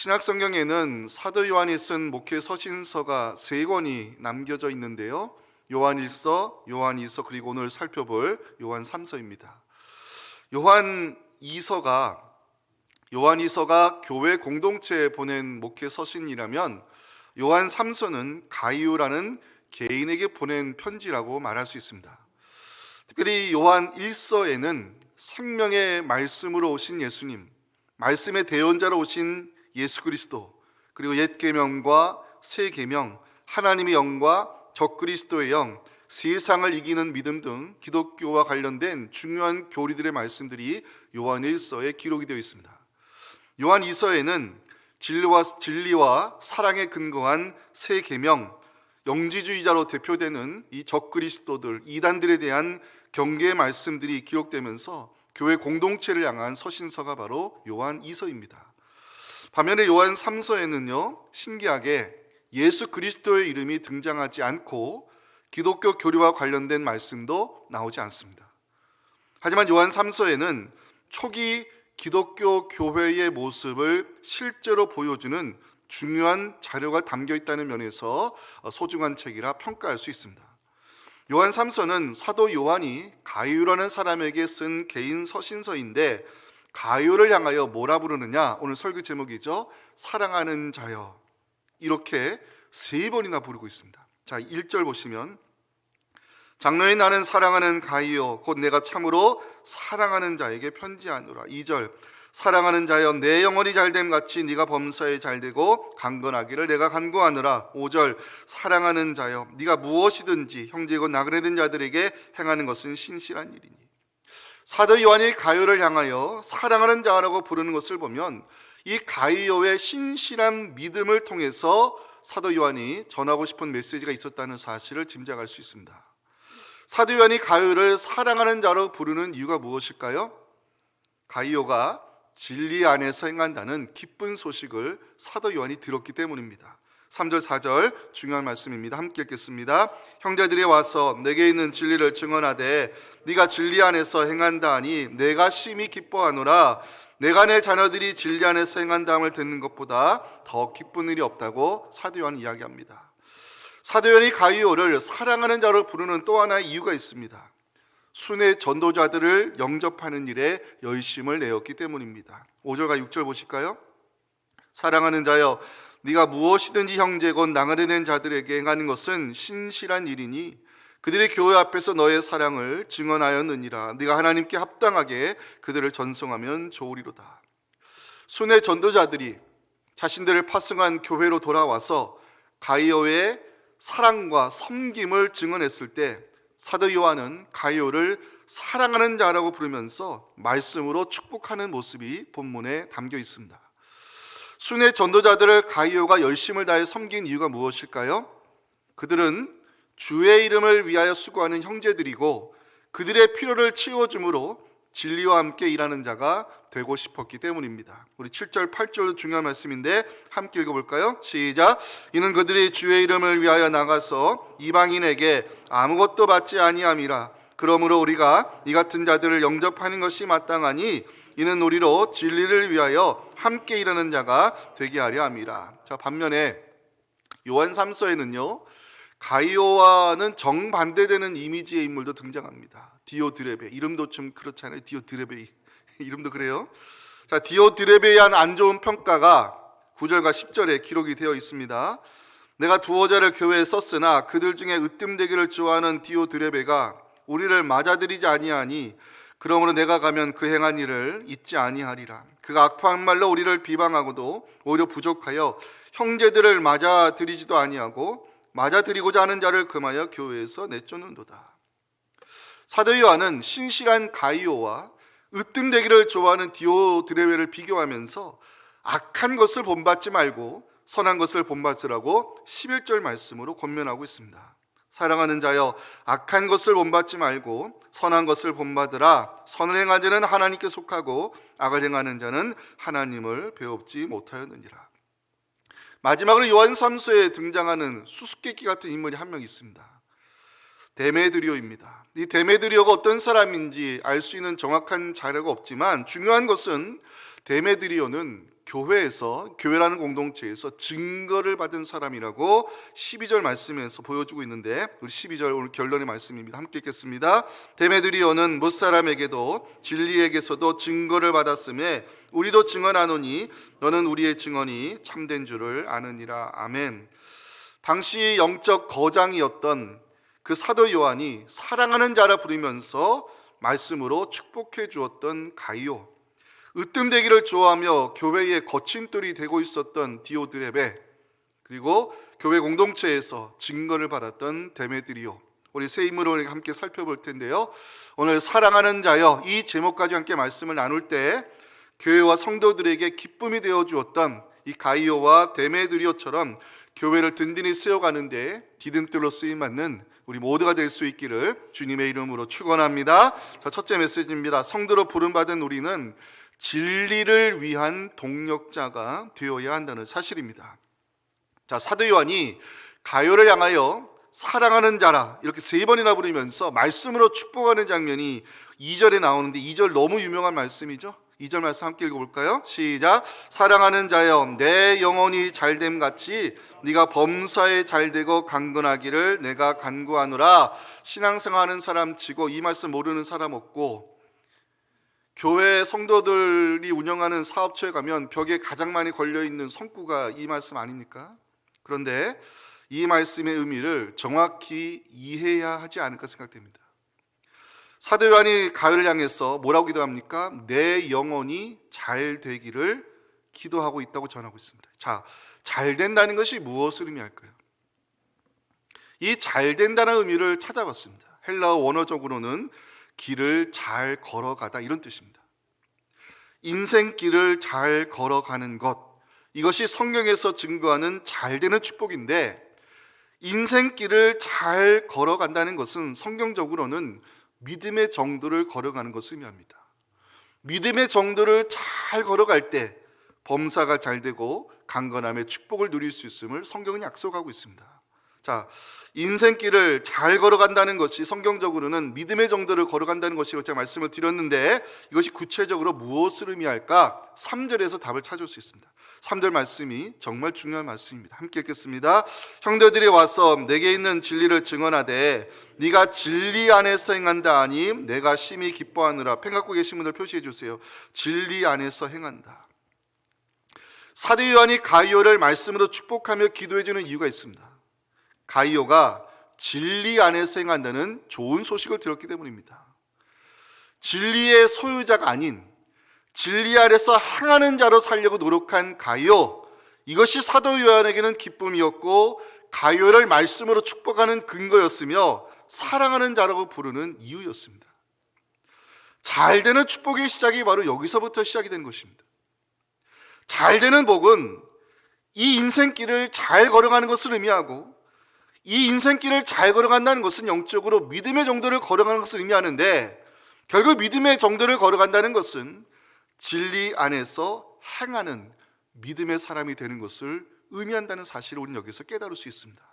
신약 성경에는 사도 요한이 쓴 목회 서신서가 3권이 남겨져 있는데요. 요한 1서, 요한 2서, 그리고 오늘 살펴볼 요한 3서입니다. 요한 2서가 교회 공동체에 보낸 목회 서신이라면 요한 3서는 가이오라는 개인에게 보낸 편지라고 말할 수 있습니다. 특별히 요한 1서에는 생명의 말씀으로 오신 예수님, 말씀의 대언자로 오신 예수 그리스도, 그리고 옛 계명과 새 계명, 하나님의 영과 적그리스도의 영, 세상을 이기는 믿음 등 기독교와 관련된 중요한 교리들의 말씀들이 요한 1서에 기록이 되어 있습니다. 요한 2서에는 진리와 사랑에 근거한 새 계명, 영지주의자로 대표되는 이 적그리스도들, 이단들에 대한 경계의 말씀들이 기록되면서 교회 공동체를 향한 서신서가 바로 요한 2서입니다. 반면에 요한 3서에는요, 신기하게 예수 그리스도의 이름이 등장하지 않고 기독교 교리와 관련된 말씀도 나오지 않습니다. 하지만 요한 3서에는 초기 기독교 교회의 모습을 실제로 보여주는 중요한 자료가 담겨 있다는 면에서 소중한 책이라 평가할 수 있습니다. 요한 3서는 사도 요한이 가이오라는 사람에게 쓴 개인 서신서인데, 가이오를 향하여 뭐라 부르느냐? 오늘 설교 제목이죠. 사랑하는 자여. 이렇게 3번이나 부르고 있습니다. 자, 1절 보시면, 장로인 나는 사랑하는 가이오 곧 내가 참으로 사랑하는 자에게 편지하노라. 2절, 사랑하는 자여 내 영혼이 잘됨 같이 네가 범사에 잘되고 강건하기를 내가 간구하노라. 5절, 사랑하는 자여 네가 무엇이든지 형제고 나그네된 자들에게 행하는 것은 신실한 일이니. 사도 요한이 가이오를 향하여 사랑하는 자라고 부르는 것을 보면 이 가이오의 신실한 믿음을 통해서 사도 요한이 전하고 싶은 메시지가 있었다는 사실을 짐작할 수 있습니다. 사도 요한이 가이오를 사랑하는 자로 부르는 이유가 무엇일까요? 가이오가 진리 안에서 행한다는 기쁜 소식을 사도 요한이 들었기 때문입니다. 3절 4절 중요한 말씀입니다. 함께 읽겠습니다. 형제들이 와서 내게 있는 진리를 증언하되 네가 진리 안에서 행한다 하니 내가 심히 기뻐하노라. 내가 내 자녀들이 진리 안에서 행한다함을 듣는 것보다 더 기쁜 일이 없다고 사도 요한이 이야기합니다. 사도 요한이 가이오를 사랑하는 자로 부르는 또 하나의 이유가 있습니다. 순회 전도자들을 영접하는 일에 열심을 내었기 때문입니다. 5절과 6절 보실까요? 사랑하는 자여 네가 무엇이든지 형제 곧 나그네된 자들에게 행하는 것은 신실한 일이니 그들의 교회 앞에서 너의 사랑을 증언하였느니라. 네가 하나님께 합당하게 그들을 전송하면 좋으리로다. 순회 전도자들이 자신들을 파송한 교회로 돌아와서 가이오의 사랑과 섬김을 증언했을 때 사도 요한은 가이오를 사랑하는 자라고 부르면서 말씀으로 축복하는 모습이 본문에 담겨 있습니다. 순회 전도자들을 가이오가 열심을 다해 섬긴 이유가 무엇일까요? 그들은 주의 이름을 위하여 수고하는 형제들이고 그들의 필요를 채워줌으로 진리와 함께 일하는 자가 되고 싶었기 때문입니다. 우리 7절 8절도 중요한 말씀인데 함께 읽어볼까요? 시작. 이는 그들이 주의 이름을 위하여 나가서 이방인에게 아무것도 받지 아니함이라. 그러므로 우리가 이 같은 자들을 영접하는 것이 마땅하니 이는 우리로 진리를 위하여 함께 일하는 자가 되게 하려 함이라. 자, 반면에 요한 3서에는요 가이오와는 정반대되는 이미지의 인물도 등장합니다. 디오드레베, 이름도 좀 그렇잖아요. 디오드레베 이름도 그래요. 자, 디오드레베에 대한 안 좋은 평가가 9절과 10절에 기록이 되어 있습니다. 내가 두어 자를 교회에 썼으나 그들 중에 으뜸되기를 좋아하는 디오드레베가 우리를 맞아들이지 아니하니 그러므로 내가 가면 그 행한 일을 잊지 아니하리라. 그가 악한 말로 우리를 비방하고도 오히려 부족하여 형제들을 맞아들이지도 아니하고 맞아들이고자 하는 자를 금하여 교회에서 내쫓는도다. 사도 요한은 신실한 가이오와 으뜸되기를 좋아하는 디오드레베를 비교하면서 악한 것을 본받지 말고 선한 것을 본받으라고 11절 말씀으로 권면하고 있습니다. 사랑하는 자여 악한 것을 본받지 말고 선한 것을 본받으라. 선을 행한 자는 하나님께 속하고 악을 행하는 자는 하나님을 배웁지 못하였느니라. 마지막으로 요한 3서에 등장하는 수수께끼 같은 인물이 한 명 있습니다. 데메드리오입니다. 이 데메드리오가 어떤 사람인지 알 수 있는 정확한 자료가 없지만 중요한 것은 데메드리오는 교회라는 공동체에서 증거를 받은 사람이라고 12절 말씀에서 보여주고 있는데, 우리 12절 오늘 결론의 말씀입니다. 함께 읽겠습니다. 데메드리오는 못사람에게도 진리에게서도 증거를 받았음에 우리도 증언하노니 너는 우리의 증언이 참된 줄을 아느니라. 아멘. 당시 영적 거장이었던 그 사도 요한이 사랑하는 자라 부르면서 말씀으로 축복해 주었던 가이오, 으뜸되기를 좋아하며 교회의 거침돌이 되고 있었던 디오드레베, 그리고 교회 공동체에서 증거를 받았던 데메드리오, 우리 세 인물을 함께 살펴볼 텐데요. 오늘 사랑하는 자여, 이 제목까지 함께 말씀을 나눌 때 교회와 성도들에게 기쁨이 되어 주었던 이 가이오와 데메드리오처럼 교회를 든든히 세워가는데 디딤돌로 쓰임받는 우리 모두가 될 수 있기를 주님의 이름으로 축원합니다. 자, 첫째 메시지입니다. 성도로 부름받은 우리는 진리를 위한 동력자가 되어야 한다는 사실입니다. 자, 사도 요한이 가요를 향하여 사랑하는 자라 이렇게 3번이나 부르면서 말씀으로 축복하는 장면이 2절에 나오는데, 2절 너무 유명한 말씀이죠. 2절 말씀 함께 읽어볼까요? 시작. 사랑하는 자여, 내 영혼이 잘됨 같이 네가 범사에 잘되고 강건하기를 내가 간구하노라. 신앙생활하는 사람 치고 이 말씀 모르는 사람 없고, 교회 성도들이 운영하는 사업처에 가면 벽에 가장 많이 걸려있는 성구가 이 말씀 아닙니까? 그런데 이 말씀의 의미를 정확히 이해해야 하지 않을까 생각됩니다. 사도 요한이 가요를 향해서 뭐라고 기도합니까? 내 영혼이 잘 되기를 기도하고 있다고 전하고 있습니다. 자, 잘 된다는 것이 무엇을 의미할까요? 이 잘 된다는 의미를 찾아봤습니다. 헬라어 원어적으로는 길을 잘 걸어가다 이런 뜻입니다. 인생길을 잘 걸어가는 것, 이것이 성경에서 증거하는 잘 되는 축복인데, 인생길을 잘 걸어간다는 것은 성경적으로는 믿음의 정도를 걸어가는 것을 의미합니다. 믿음의 정도를 잘 걸어갈 때 범사가 잘 되고 강건함의 축복을 누릴 수 있음을 성경은 약속하고 있습니다. 자, 인생길을 잘 걸어간다는 것이 성경적으로는 믿음의 정도를 걸어간다는 것이라고 제가 말씀을 드렸는데, 이것이 구체적으로 무엇을 의미할까? 3절에서 답을 찾을 수 있습니다. 3절 말씀이 정말 중요한 말씀입니다. 함께 읽겠습니다. 형제들이 와서 내게 있는 진리를 증언하되 네가 진리 안에서 행한다 하니 내가 심히 기뻐하느라. 펜 갖고 계신 분들 표시해 주세요. 진리 안에서 행한다. 사도 요한이 가이오를 말씀으로 축복하며 기도해 주는 이유가 있습니다. 가이오가 진리 안에서 행한다는 좋은 소식을 들었기 때문입니다. 진리의 소유자가 아닌 진리 아래서 행하는 자로 살려고 노력한 가이오, 이것이 사도 요한에게는 기쁨이었고 가이오를 말씀으로 축복하는 근거였으며 사랑하는 자라고 부르는 이유였습니다. 잘 되는 축복의 시작이 바로 여기서부터 시작이 된 것입니다. 잘 되는 복은 이 인생길을 잘 걸어가는 것을 의미하고, 이 인생길을 잘 걸어간다는 것은 영적으로 믿음의 정도를 걸어가는 것을 의미하는데, 결국 믿음의 정도를 걸어간다는 것은 진리 안에서 행하는 믿음의 사람이 되는 것을 의미한다는 사실을 우리는 여기서 깨달을 수 있습니다.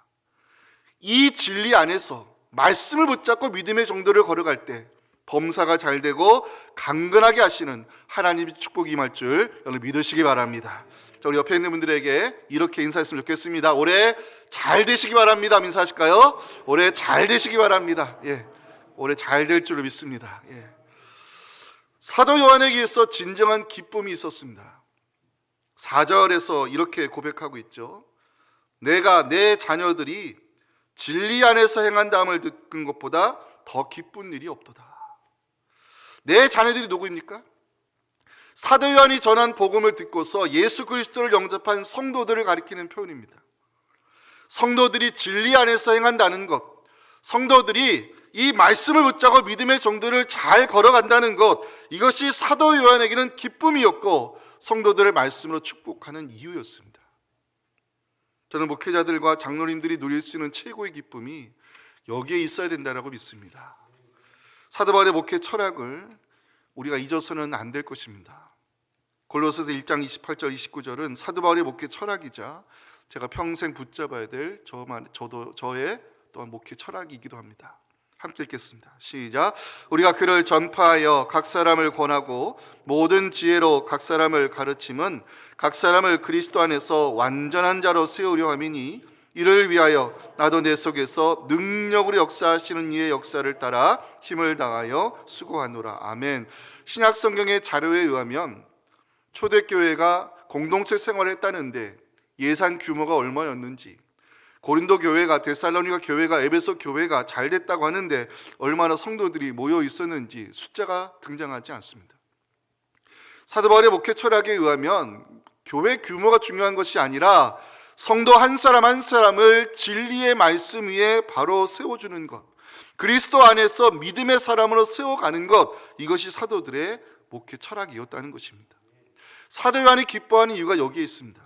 이 진리 안에서 말씀을 붙잡고 믿음의 정도를 걸어갈 때 범사가 잘 되고 강건하게 하시는 하나님의 축복이 임할 줄 여러분 믿으시기 바랍니다. 자, 우리 옆에 있는 분들에게 이렇게 인사했으면 좋겠습니다. 올해 잘 되시기 바랍니다. 인사하실까요? 올해 잘 되시기 바랍니다. 예, 올해 잘 될 줄로 믿습니다. 예. 사도 요한에게서 진정한 기쁨이 있었습니다. 4절에서 이렇게 고백하고 있죠. 내가 내 자녀들이 진리 안에서 행한다함을 듣는 것보다 더 기쁜 일이 없도다. 내 자녀들이 누구입니까? 사도 요한이 전한 복음을 듣고서 예수 그리스도를 영접한 성도들을 가리키는 표현입니다. 성도들이 진리 안에서 행한다는 것, 성도들이 이 말씀을 붙잡고 믿음의 정도를 잘 걸어간다는 것, 이것이 사도 요한에게는 기쁨이었고 성도들의 말씀으로 축복하는 이유였습니다. 저는 목회자들과 장로님들이 누릴 수 있는 최고의 기쁨이 여기에 있어야 된다고 믿습니다. 사도 바울의 목회 철학을 우리가 잊어서는 안 될 것입니다. 골로새서 1장 28절 29절은 사도 바울의 목회 철학이자 제가 평생 붙잡아야 될 저의 또한 목회 철학이기도 합니다. 함께 읽겠습니다. 시작. 우리가 그를 전파하여 각 사람을 권하고 모든 지혜로 각 사람을 가르침은 각 사람을 그리스도 안에서 완전한 자로 세우려 함이니 이를 위하여 나도 내 속에서 능력으로 역사하시는 이의 역사를 따라 힘을 다하여 수고하노라. 아멘. 신약 성경의 자료에 의하면 초대교회가 공동체 생활을 했다는데 예산 규모가 얼마였는지, 고린도 교회가, 데살로니가 교회가, 에베소 교회가 잘 됐다고 하는데 얼마나 성도들이 모여 있었는지 숫자가 등장하지 않습니다. 사도 바울의 목회 철학에 의하면 교회 규모가 중요한 것이 아니라 성도 한 사람 한 사람을 진리의 말씀 위에 바로 세워주는 것, 그리스도 안에서 믿음의 사람으로 세워가는 것, 이것이 사도들의 목회 철학이었다는 것입니다. 사도 요한이 기뻐하는 이유가 여기에 있습니다.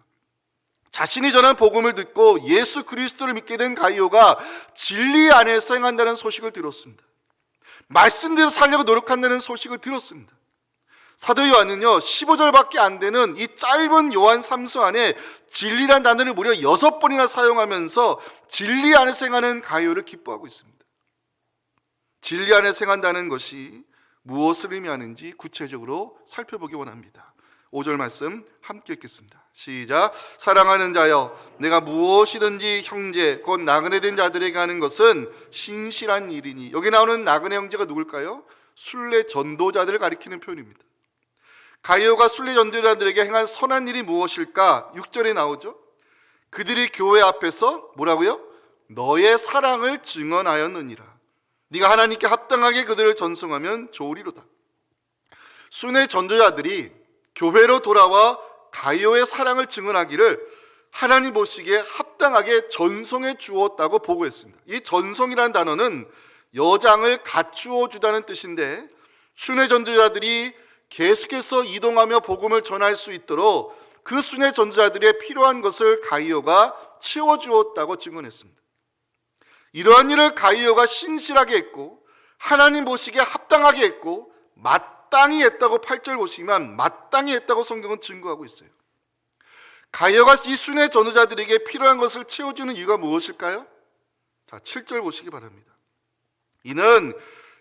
자신이 전한 복음을 듣고 예수 그리스도를 믿게 된 가이오가 진리 안에서 행한다는 소식을 들었습니다. 말씀대로 살려고 노력한다는 소식을 들었습니다. 사도 요한은요 15절밖에 안 되는 이 짧은 요한 3서 안에 진리란 단어를 무려 6번이나 사용하면서 진리 안에서 행하는 가이오를 기뻐하고 있습니다. 진리 안에서 행한다는 것이 무엇을 의미하는지 구체적으로 살펴보기 원합니다. 5절 말씀 함께 읽겠습니다. 시작. 사랑하는 자여, 내가 무엇이든지 형제 곧 나그네 된 자들에게 하는 것은 신실한 일이니. 여기 나오는 나그네 형제가 누굴까요? 순례 전도자들을 가리키는 표현입니다. 가이오가 순례 전도자들에게 행한 선한 일이 무엇일까? 6절에 나오죠. 그들이 교회 앞에서 뭐라고요? 너의 사랑을 증언하였느니라. 네가 하나님께 합당하게 그들을 전송하면 좋으리로다. 순례 전도자들이 교회로 돌아와 가이오의 사랑을 증언하기를 하나님 보시기에 합당하게 전송해 주었다고 보고했습니다. 이 전송이라는 단어는 여장을 갖추어 주다는 뜻인데, 순회 전도자들이 계속해서 이동하며 복음을 전할 수 있도록 그 순회 전도자들의 필요한 것을 가이오가 채워주었다고 증언했습니다. 이러한 일을 가이오가 신실하게 했고 하나님 보시기에 합당하게 했고 마땅히 했다고 8절 보시면 마땅히 했다고 성경은 증거하고 있어요. 가이오가 이 순회 전도자들에게 필요한 것을 채워주는 이유가 무엇일까요? 자, 7절 보시기 바랍니다. 이는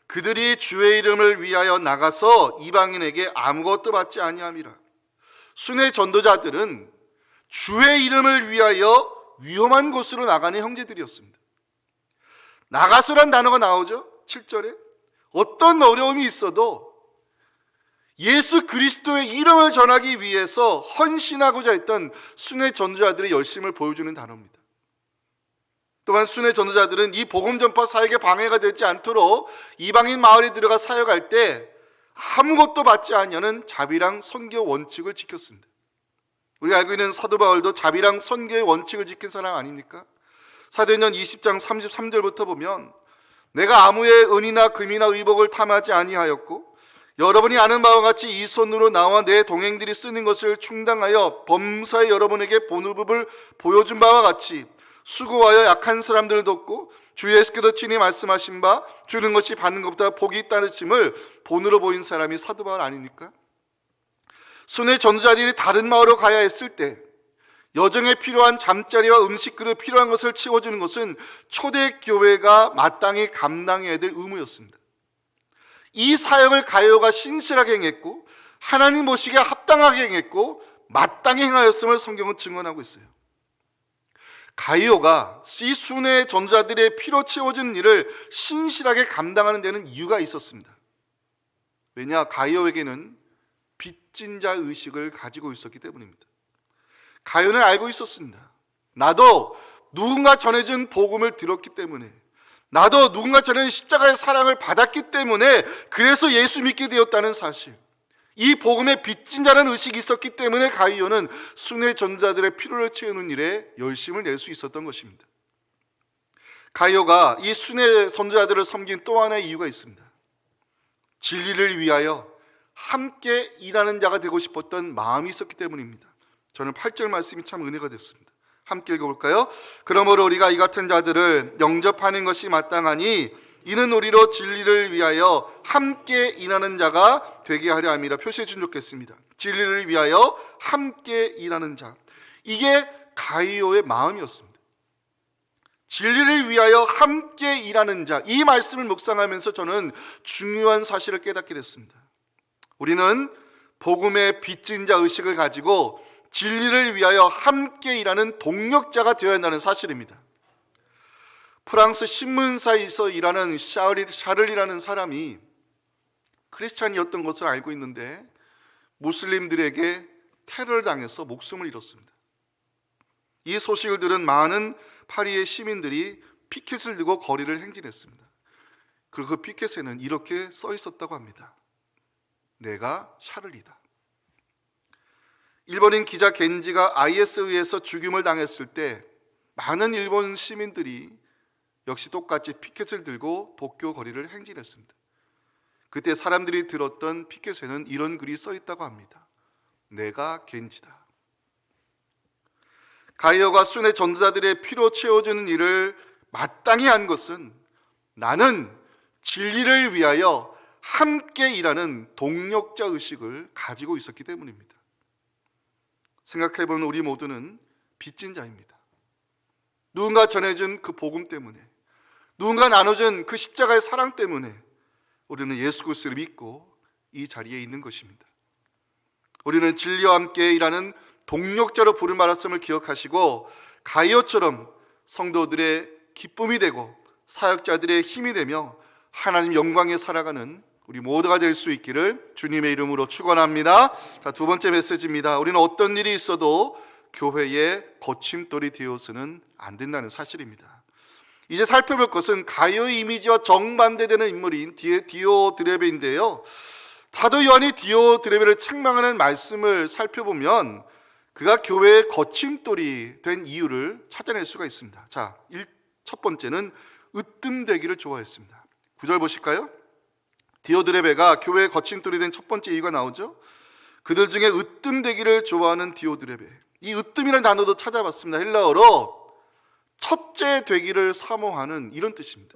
그들이 주의 이름을 위하여 나가서 이방인에게 아무것도 받지 아니함이라. 순회 전도자들은 주의 이름을 위하여 위험한 곳으로 나가는 형제들이었습니다. 나가서란 단어가 나오죠. 7절에 어떤 어려움이 있어도 예수 그리스도의 이름을 전하기 위해서 헌신하고자 했던 순회 전도자들의 열심을 보여주는 단어입니다. 또한 순회 전도자들은 이 복음 전파 사역에 방해가 되지 않도록 이방인 마을에 들어가 사역할 때 아무것도 받지 않으려는 자비랑 선교 원칙을 지켰습니다. 우리가 알고 있는 사도 바울도 자비랑 선교의 원칙을 지킨 사람 아닙니까? 사도행전 20장 33절부터 보면 내가 아무의 은이나 금이나 의복을 탐하지 아니하였고 여러분이 아는 바와 같이 이 손으로 나와 내 동행들이 쓰는 것을 충당하여 범사에 여러분에게 본호흡을 보여준 바와 같이 수고하여 약한 사람들을 돕고 주 예수께서 친히 말씀하신 바 주는 것이 받는 것보다 복이 있다는 씀을 본으로 보인 사람이 사도 바울 아닙니까? 순회 전도자들이 다른 마을로 가야 했을 때 여정에 필요한 잠자리와 음식 그릇 필요한 것을 채워주는 것은 초대교회가 마땅히 감당해야 될 의무였습니다. 이 사역을 가이오가 신실하게 행했고 하나님 보시기에 합당하게 행했고 마땅히 행하였음을 성경은 증언하고 있어요. 가이오가 이 순회 전도자들의 피로 채워주는 일을 신실하게 감당하는 데는 이유가 있었습니다. 왜냐? 가이오에게는 빚진 자 의식을 가지고 있었기 때문입니다. 가이오는 알고 있었습니다. 나도 누군가 전해준 복음을 들었기 때문에, 나도 누군가 전해준 십자가의 사랑을 받았기 때문에 그래서 예수 믿게 되었다는 사실, 이 복음에 빚진 자라는 의식이 있었기 때문에 가이오는 순회 전도자들의 피로를 채우는 일에 열심을 낼 수 있었던 것입니다. 가이오가 이 순회 전도자들을 섬긴 또 하나의 이유가 있습니다. 진리를 위하여 함께 일하는 자가 되고 싶었던 마음이 있었기 때문입니다. 저는 8절 말씀이 참 은혜가 됐습니다. 함께 읽어볼까요? 그러므로 우리가 이 같은 자들을 영접하는 것이 마땅하니 이는 우리로 진리를 위하여 함께 일하는 자가 되게 하려 함이라. 표시해 주면 좋겠습니다. 진리를 위하여 함께 일하는 자, 이게 가이오의 마음이었습니다. 진리를 위하여 함께 일하는 자, 이 말씀을 묵상하면서 저는 중요한 사실을 깨닫게 됐습니다. 우리는 복음의 빚진 자 의식을 가지고 진리를 위하여 함께 일하는 동력자가 되어야 한다는 사실입니다. 프랑스 신문사에서 일하는 샤를이라는 사람이 크리스찬이었던 것을 알고 있는데 무슬림들에게 테러를 당해서 목숨을 잃었습니다. 이 소식을 들은 많은 파리의 시민들이 피켓을 들고 거리를 행진했습니다. 그리고 그 피켓에는 이렇게 써 있었다고 합니다. 내가 샤를이다. 일본인 기자 겐지가 IS에 의해서 죽임을 당했을 때 많은 일본 시민들이 역시 똑같이 피켓을 들고 도쿄 거리를 행진했습니다. 그때 사람들이 들었던 피켓에는 이런 글이 써 있다고 합니다. 내가 겐지다. 가이어가 순회 전도자들의 피로 채워주는 일을 마땅히 한 것은 나는 진리를 위하여 함께 일하는 동력자 의식을 가지고 있었기 때문입니다. 생각해보면 우리 모두는 빚진 자입니다. 누군가 전해준 그 복음 때문에, 누군가 나눠준 그 십자가의 사랑 때문에 우리는 예수 그리스도를 믿고 이 자리에 있는 것입니다. 우리는 진리와 함께 일하는 동력자로 부름받았음을 기억하시고 가이어처럼 성도들의 기쁨이 되고 사역자들의 힘이 되며 하나님 영광에 살아가는 우리 모두가 될 수 있기를 주님의 이름으로 축원합니다. 자, 두 번째 메시지입니다. 우리는 어떤 일이 있어도 교회의 거침돌이 되어서는 안 된다는 사실입니다. 이제 살펴볼 것은 가이어의 이미지와 정반대되는 인물인 디오드레베인데요. 사도 요한이 디오드레베를 책망하는 말씀을 살펴보면 그가 교회의 거침돌이 된 이유를 찾아낼 수가 있습니다. 자, 첫 번째는 으뜸되기를 좋아했습니다. 9절 보실까요? 디오드레베가 교회의 거침돌이 된 첫 번째 이유가 나오죠. 그들 중에 으뜸되기를 좋아하는 디오드레베. 이 으뜸이라는 단어도 찾아봤습니다. 헬라어로 첫째 되기를 사모하는 이런 뜻입니다.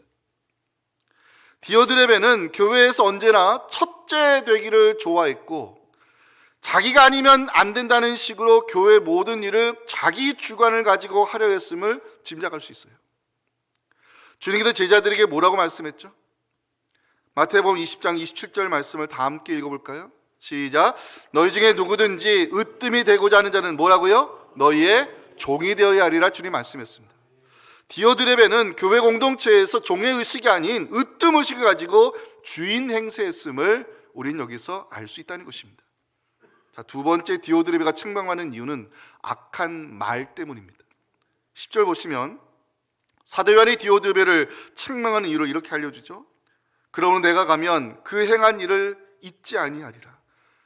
디오드레베는 교회에서 언제나 첫째 되기를 좋아했고 자기가 아니면 안 된다는 식으로 교회 모든 일을 자기 주관을 가지고 하려 했음을 짐작할 수 있어요. 주님께서 제자들에게 뭐라고 말씀했죠? 마태복음 20장 27절 말씀을 다 함께 읽어볼까요? 시작. 너희 중에 누구든지 으뜸이 되고자 하는 자는 뭐라고요? 너희의 종이 되어야 하리라 주님 말씀했습니다. 디오드레베는 교회 공동체에서 종의 의식이 아닌 으뜸 의식을 가지고 주인 행세했음을 우리는 여기서 알 수 있다는 것입니다. 자, 두 번째 디오드레베가 책망하는 이유는 악한 말 때문입니다. 10절 보시면 사도 요한이 디오드레베를 책망하는 이유를 이렇게 알려주죠. 그러므로 내가 가면 그 행한 일을 잊지 아니하리라.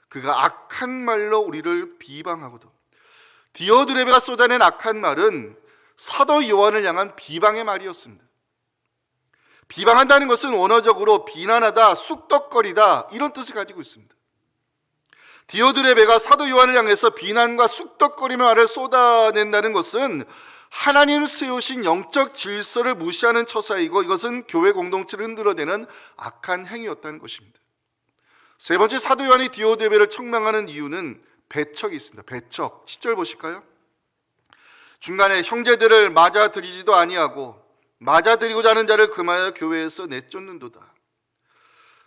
그가 악한 말로 우리를 비방하거든. 디오드레베가 쏟아낸 악한 말은 사도 요한을 향한 비방의 말이었습니다. 비방한다는 것은 원어적으로 비난하다, 쑥덕거리다 이런 뜻을 가지고 있습니다. 디오드레베가 사도 요한을 향해서 비난과 쑥덕거림의 말을 쏟아낸다는 것은 하나님 세우신 영적 질서를 무시하는 처사이고 이것은 교회 공동체를 흔들어대는 악한 행위였다는 것입니다. 세 번째 사도 요한이 디오드레베를 책망하는 이유는 배척이 있습니다. 배척. 10절 보실까요? 중간에 형제들을 맞아들이지도 아니하고 맞아들이고자 하는 자를 금하여 교회에서 내쫓는도다.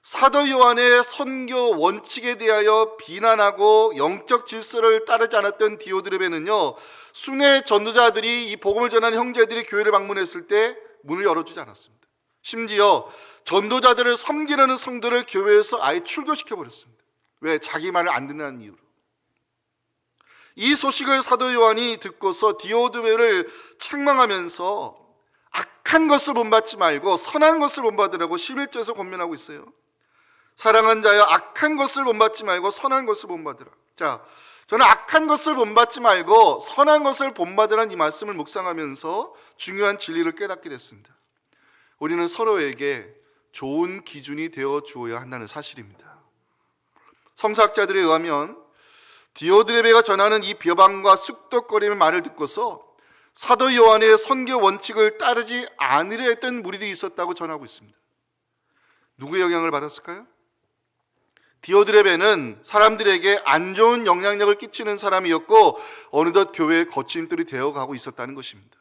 사도 요한의 선교 원칙에 대하여 비난하고 영적 질서를 따르지 않았던 디오드레베는요, 순회 전도자들이 이 복음을 전하는 형제들이 교회를 방문했을 때 문을 열어주지 않았습니다. 심지어 전도자들을 섬기려는 성도를 교회에서 아예 출교시켜 버렸습니다. 왜? 자기 말을 안 듣는 이유로. 이 소식을 사도 요한이 듣고서 디오드레베를 책망하면서 악한 것을 본받지 말고 선한 것을 본받으라고 11절에서 권면하고 있어요. 사랑하는 자여, 악한 것을 본받지 말고 선한 것을 본받으라. 자, 저는 악한 것을 본받지 말고 선한 것을 본받으라는 이 말씀을 묵상하면서 중요한 진리를 깨닫게 됐습니다. 우리는 서로에게 좋은 기준이 되어 주어야 한다는 사실입니다. 성서학자들에 의하면 디오드레베가 전하는 이 비방과 쑥덕거림의 말을 듣고서 사도 요한의 선교 원칙을 따르지 않으려 했던 무리들이 있었다고 전하고 있습니다. 누구의 영향을 받았을까요? 디오드레베는 사람들에게 안 좋은 영향력을 끼치는 사람이었고 어느덧 교회의 거침돌이 되어가고 있었다는 것입니다.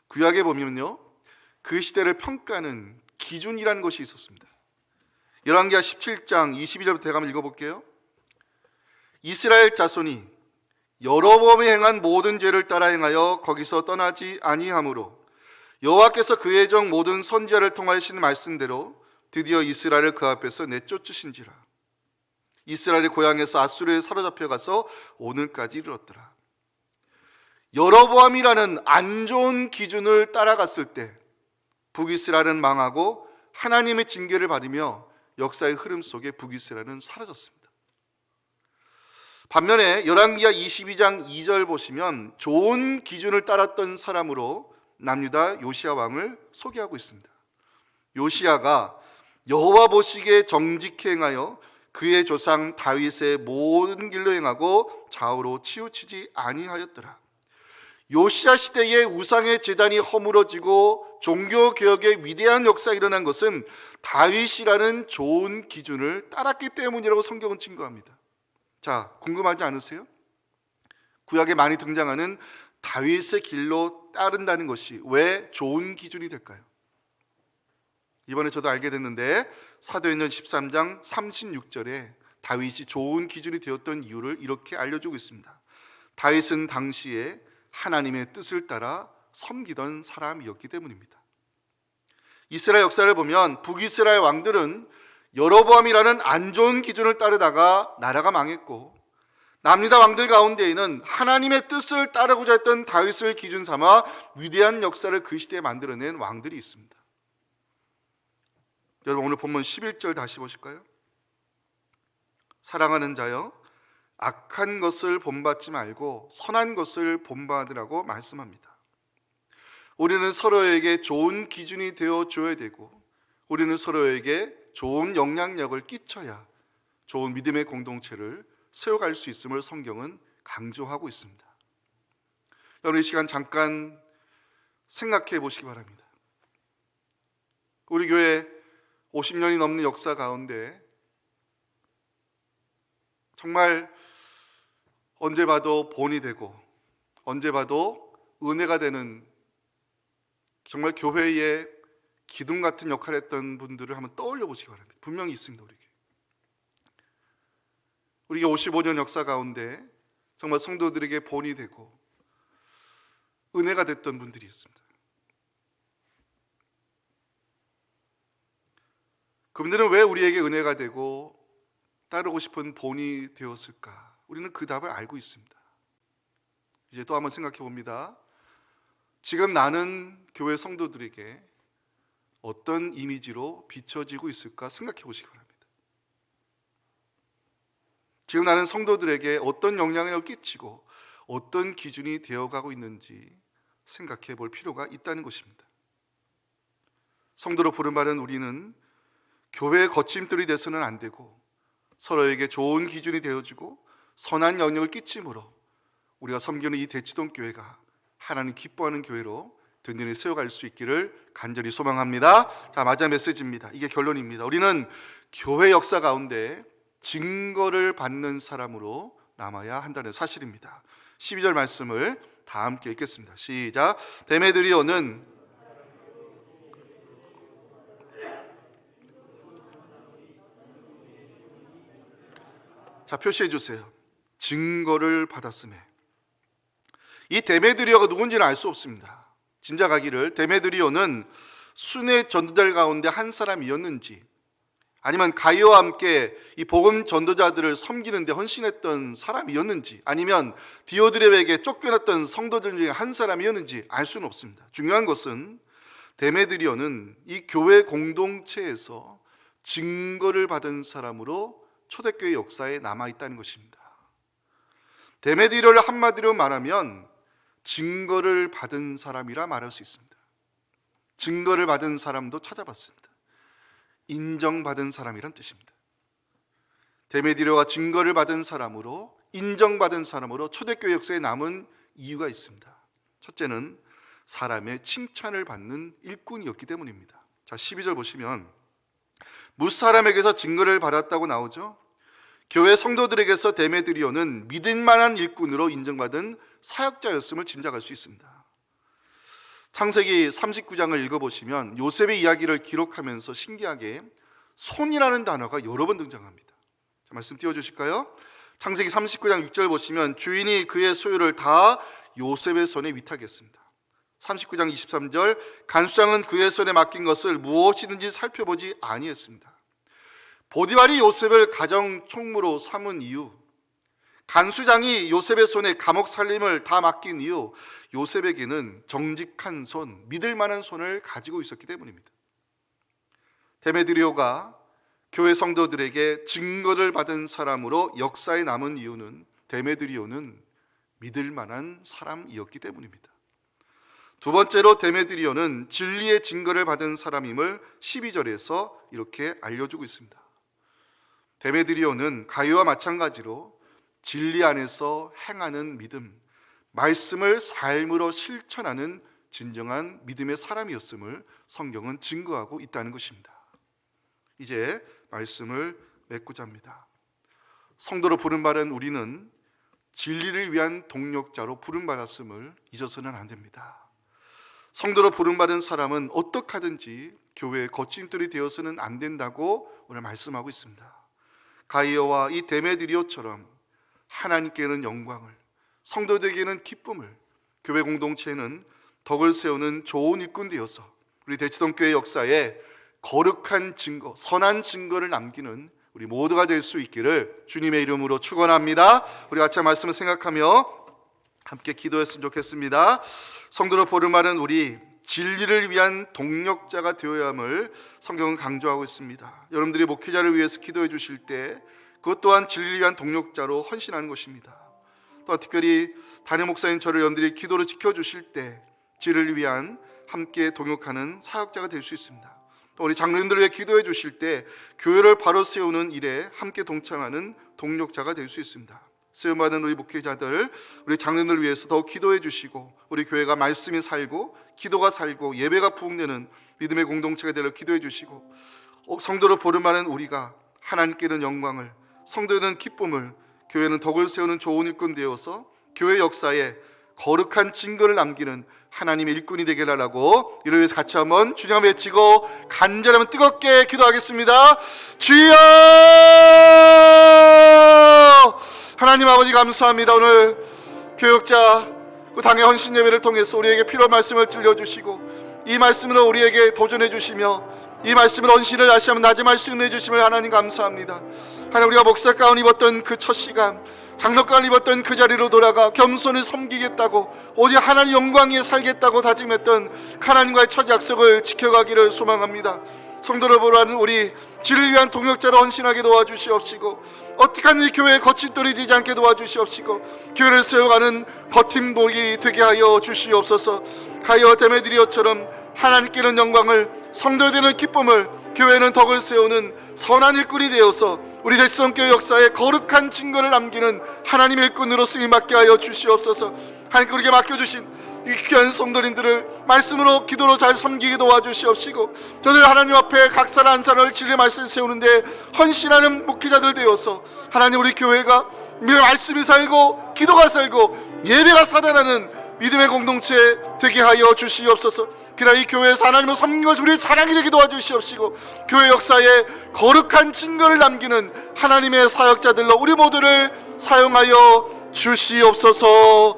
구약에 보면요, 그 시대를 평가하는 기준이라는 것이 있었습니다. 열왕기하 17장 22절부터 한번 읽어볼게요. 이스라엘 자손이 여로보암이 행한 모든 죄를 따라 행하여 거기서 떠나지 아니하므로 여호와께서 그의 종 모든 선지자를 통하신 말씀대로 드디어 이스라엘을 그 앞에서 내쫓으신지라. 이스라엘이 고향에서 아수르에 사로잡혀 가서 오늘까지 이르렀더라. 여로보암이라는 안 좋은 기준을 따라갔을 때 북이스라엘은 망하고 하나님의 징계를 받으며 역사의 흐름 속에 북이스라엘은 사라졌습니다. 반면에 열왕기하 22장 2절 보시면 좋은 기준을 따랐던 사람으로 남유다 요시야 왕을 소개하고 있습니다. 요시야가 여호와 보시기에 정직히 행하여 그의 조상 다윗의 모든 길로 행하고 좌우로 치우치지 아니하였더라. 요시야 시대의 우상의 제단이 허물어지고 종교개혁의 위대한 역사가 일어난 것은 다윗이라는 좋은 기준을 따랐기 때문이라고 성경은 증거합니다. 자, 궁금하지 않으세요? 구약에 많이 등장하는 다윗의 길로 따른다는 것이 왜 좋은 기준이 될까요? 이번에 저도 알게 됐는데 사도행전 13장 36절에 다윗이 좋은 기준이 되었던 이유를 이렇게 알려주고 있습니다. 다윗은 당시에 하나님의 뜻을 따라 섬기던 사람이었기 때문입니다. 이스라엘 역사를 보면 북이스라엘 왕들은 여로보암이라는 안 좋은 기준을 따르다가 나라가 망했고, 남유다 왕들 가운데에는 하나님의 뜻을 따르고자 했던 다윗을 기준 삼아 위대한 역사를 그 시대에 만들어낸 왕들이 있습니다. 여러분, 오늘 본문 11절 다시 보실까요? 사랑하는 자여, 악한 것을 본받지 말고 선한 것을 본받으라고 말씀합니다. 우리는 서로에게 좋은 기준이 되어줘야 되고, 우리는 서로에게 좋은 영향력을 끼쳐야 좋은 믿음의 공동체를 세워갈 수 있음을 성경은 강조하고 있습니다. 여러분, 이 시간 잠깐 생각해 보시기 바랍니다. 우리 교회 50년이 넘는 역사 가운데 정말 언제 봐도 본이 되고 언제 봐도 은혜가 되는 정말 교회의 기둥 같은 역할을 했던 분들을 한번 떠올려 보시기 바랍니다. 분명히 있습니다. 우리에게 55년 역사 가운데 정말 성도들에게 본이 되고 은혜가 됐던 분들이 있습니다. 그분들은 왜 우리에게 은혜가 되고 따르고 싶은 본이 되었을까? 우리는 그 답을 알고 있습니다. 이제 또 한번 생각해 봅니다. 지금 나는 교회 성도들에게 어떤 이미지로 비춰지고 있을까 생각해 보시기 바랍니다. 지금 나는 성도들에게 어떤 영향을 끼치고 어떤 기준이 되어가고 있는지 생각해 볼 필요가 있다는 것입니다. 성도로 부름받은 우리는 교회의 거침돌이 돼서는 안 되고 서로에게 좋은 기준이 되어주고 선한 영향을 끼침으로 우리가 섬기는 이 대치동 교회가 하나님 기뻐하는 교회로 든든히 세워갈 수 있기를 간절히 소망합니다. 자, 마지막 메시지입니다. 이게 결론입니다. 우리는 교회 역사 가운데 증거를 받는 사람으로 남아야 한다는 사실입니다. 12절 말씀을 다 함께 읽겠습니다. 시작. 데메드리오는 자, 표시해 주세요. 증거를 받았음에. 이 데메드리오가 누군지는 알 수 없습니다. 짐작하기를 데메드리오는 순회 전도자들 가운데 한 사람이었는지, 아니면 가이오와 함께 이 복음 전도자들을 섬기는 데 헌신했던 사람이었는지, 아니면 디오드레에게 쫓겨났던 성도들 중에 한 사람이었는지 알 수는 없습니다. 중요한 것은 데메드리오는 이 교회 공동체에서 증거를 받은 사람으로 초대교회 역사에 남아있다는 것입니다. 데메드리오를 한마디로 말하면 증거를 받은 사람이라 말할 수 있습니다. 증거를 받은 사람도 찾아봤습니다. 인정받은 사람이란 뜻입니다. 데메드리오가 증거를 받은 사람으로, 인정받은 사람으로 초대교회 역사에 남은 이유가 있습니다. 첫째는 사람의 칭찬을 받는 일꾼이었기 때문입니다. 자, 12절 보시면 무사람에게서 증거를 받았다고 나오죠. 교회 성도들에게서 데메드리오는 믿을 만한 일꾼으로 인정받은 사역자였음을 짐작할 수 있습니다. 창세기 39장을 읽어보시면 요셉의 이야기를 기록하면서 신기하게 손이라는 단어가 여러 번 등장합니다. 자, 말씀 띄워주실까요? 창세기 39장 6절 보시면 주인이 그의 소유를 다 요셉의 손에 위탁했습니다. 39장 23절 간수장은 그의 손에 맡긴 것을 무엇이든지 살펴보지 아니했습니다. 보디발이 요셉을 가정 총무로 삼은 이유, 간수장이 요셉의 손에 감옥 살림을 다 맡긴 이유, 요셉에게는 정직한 손, 믿을 만한 손을 가지고 있었기 때문입니다. 데메드리오가 교회 성도들에게 증거를 받은 사람으로 역사에 남은 이유는 데메드리오는 믿을 만한 사람이었기 때문입니다. 두 번째로 데메드리오는 진리의 증거를 받은 사람임을 12절에서 이렇게 알려주고 있습니다. 데메드리오는 가이와 마찬가지로 진리 안에서 행하는 믿음, 말씀을 삶으로 실천하는 진정한 믿음의 사람이었음을 성경은 증거하고 있다는 것입니다. 이제 말씀을 맺고자 합니다. 성도로 부름받은 우리는 진리를 위한 동력자로 부름받았음을 잊어서는 안 됩니다. 성도로 부름받은 사람은 어떻게 하든지 교회의 거침돌이 되어서는 안 된다고 오늘 말씀하고 있습니다. 가이어와 이 데메드리오처럼 하나님께는 영광을, 성도들에게는 기쁨을, 교회 공동체는 덕을 세우는 좋은 일꾼 되어서 우리 대치동교회 역사에 거룩한 증거, 선한 증거를 남기는 우리 모두가 될 수 있기를 주님의 이름으로 축원합니다. 우리 같이 말씀을 생각하며 함께 기도했으면 좋겠습니다. 성도로 부름받은 우리 진리를 위한 동력자가 되어야 함을 성경은 강조하고 있습니다. 여러분들이 목회자를 위해서 기도해 주실 때 그것 또한 진리를 위한 동력자로 헌신하는 것입니다. 또 특별히 담임 목사인 저를 여러분들이 기도로 지켜주실 때 진리를 위한 함께 동역하는 사역자가 될 수 있습니다. 또 우리 장로님들을 위해 기도해 주실 때 교회를 바로 세우는 일에 함께 동참하는 동력자가 될 수 있습니다. 세움받은 우리 목회자들, 우리 장로님들을 위해서 더욱 기도해 주시고 우리 교회가 말씀이 살고 기도가 살고 예배가 부흥되는 믿음의 공동체가 되려 기도해 주시고 성도로 부름받은 우리가 하나님께는 영광을, 성도에는 기쁨을, 교회는 덕을 세우는 좋은 일꾼 되어서 교회 역사에 거룩한 증거를 남기는 하나님의 일꾼이 되게 하라고 이를 위해서 같이 한번 주님 외치고 간절히 한번 뜨겁게 기도하겠습니다. 주여! 하나님 아버지 감사합니다. 오늘 교역자 그 당의 헌신 예배를 통해서 우리에게 필요한 말씀을 들려주시고 이 말씀으로 우리에게 도전해 주시며 이 말씀을 헌신을 다시 한번 다짐할 수 있는 해주심을 하나님 감사합니다. 하나님 우리가 목사 가운 입었던 그 첫 시간, 장로 가운 입었던 그 자리로 돌아가 겸손히 섬기겠다고 오직 하나님 영광 위에 살겠다고 다짐했던 하나님과의 첫 약속을 지켜가기를 소망합니다. 성도를 보라는 우리 진리를 위한 동역자로 헌신하게 도와주시옵시고 어떻게 하는 이 교회에 거침돌이 되지 않게 도와주시옵시고 교회를 세워가는 버팀목이 되게 하여 주시옵소서. 가이어 데메드리오처럼 하나님께는 영광을, 성도에 되는 기쁨을, 교회는 덕을 세우는 선한 일꾼이 되어서 우리 대치동교회 역사에 거룩한 증거를 남기는 하나님의 일꾼으로 쓰임받게 하여 주시옵소서. 하나님께 우리에게 맡겨주신 이 귀한 성도님들을 말씀으로 기도로 잘 섬기게 도와주시옵시고 저들 하나님 앞에 각 사람 한 사람을 진리의 말씀을 세우는데 헌신하는 목회자들 되어서 하나님 우리 교회가 말씀이 살고 기도가 살고 예배가 살아나는 믿음의 공동체 되게 하여 주시옵소서. 그러나 이 교회에서 하나님을 섬기는 것이 우리의 자랑이 되게 도와주시옵시고 교회 역사에 거룩한 증거를 남기는 하나님의 사역자들로 우리 모두를 사용하여 주시옵소서.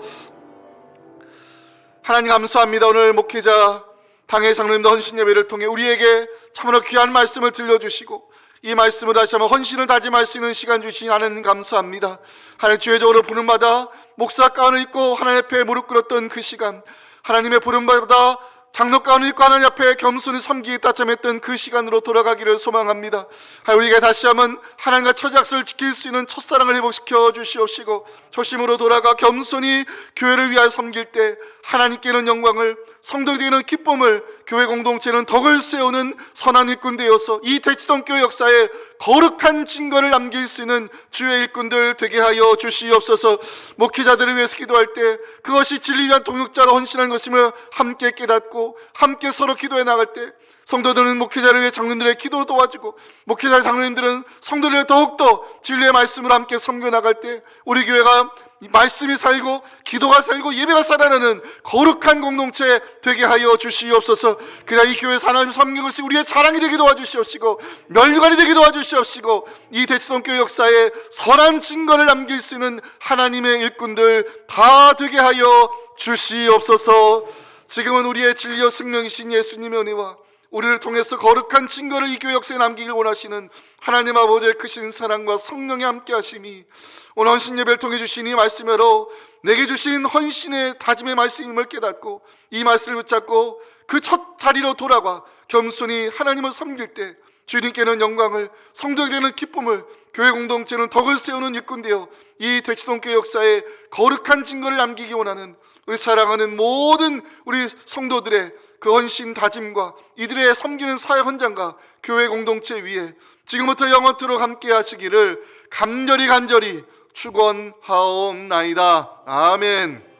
하나님 감사합니다. 오늘 목회자 당의 장로님들 헌신 예배를 통해 우리에게 참으로 귀한 말씀을 들려주시고 이 말씀을 다시 한번 헌신을 다짐할 수 있는 시간 주신 하나님 감사합니다. 하나님 주의적으로 부름받아 목사 가운을 입고 하나님 앞에 무릎 꿇었던 그 시간, 하나님의 부름받아 장로 가운을 입고 하나님 앞에 겸손히 섬기겠다 참했던 그 시간으로 돌아가기를 소망합니다. 우리에게 다시 한번 하나님과 첫 약속을 지킬 수 있는 첫사랑을 회복시켜 주시옵시고 초심으로 돌아가 겸손히 교회를 위하여 섬길 때 하나님께는 영광을, 성도에게는 기쁨을, 교회 공동체는 덕을 세우는 선한 일꾼 되어서 이 대치동교회 역사에 거룩한 증거를 남길 수 있는 주의 일꾼들 되게 하여 주시옵소서. 목회자들을 위해서 기도할 때 그것이 진리를 위한 동역자로 헌신하는 것임을 함께 깨닫고 붙잡고 함께 서로 기도해 나갈 때, 성도들은 목회자를 위해 장로님들의 기도로 도와주고, 목회자 장로님들은 성도들을 더욱더 진리의 말씀으로 함께 섬겨 나갈 때, 우리 교회가 이 말씀이 살고 기도가 살고 예배가 살아나는 거룩한 공동체 되게 하여 주시옵소서. 그래야 이 교회에서 하나님 섬기는 것이 우리의 자랑이 되게 도와주시옵시고, 멸류관이 되게 도와주시옵시고, 이 대치동교회 역사에 선한 증거를 남길 수 있는 하나님의 일꾼들 다 되게 하여 주시옵소서. 지금은 우리의 진리와 생명이신 예수님의 은혜와 우리를 통해서 거룩한 증거를 이 교회 역사에 남기길 원하시는 하나님 아버지의 크신 사랑과 성령의 함께 하심이 오늘 헌신 예배를 통해 주신 이 말씀으로 내게 주신 헌신의 다짐의 말씀임을 깨닫고, 이 말씀을 붙잡고 그 첫 자리로 돌아가 겸손히 하나님을 섬길 때 주님께는 영광을, 성도에게는 기쁨을, 교회 공동체는 덕을 세우는 일꾼 되어 이 대치동교회 역사에 거룩한 증거를 남기기 원하는 우리 사랑하는 모든 우리 성도들의 그 헌신 다짐과 이들의 섬기는 사역 헌장과 교회 공동체 위에 지금부터 영원토록 함께 하시기를 간절히 축원하옵나이다. 아멘.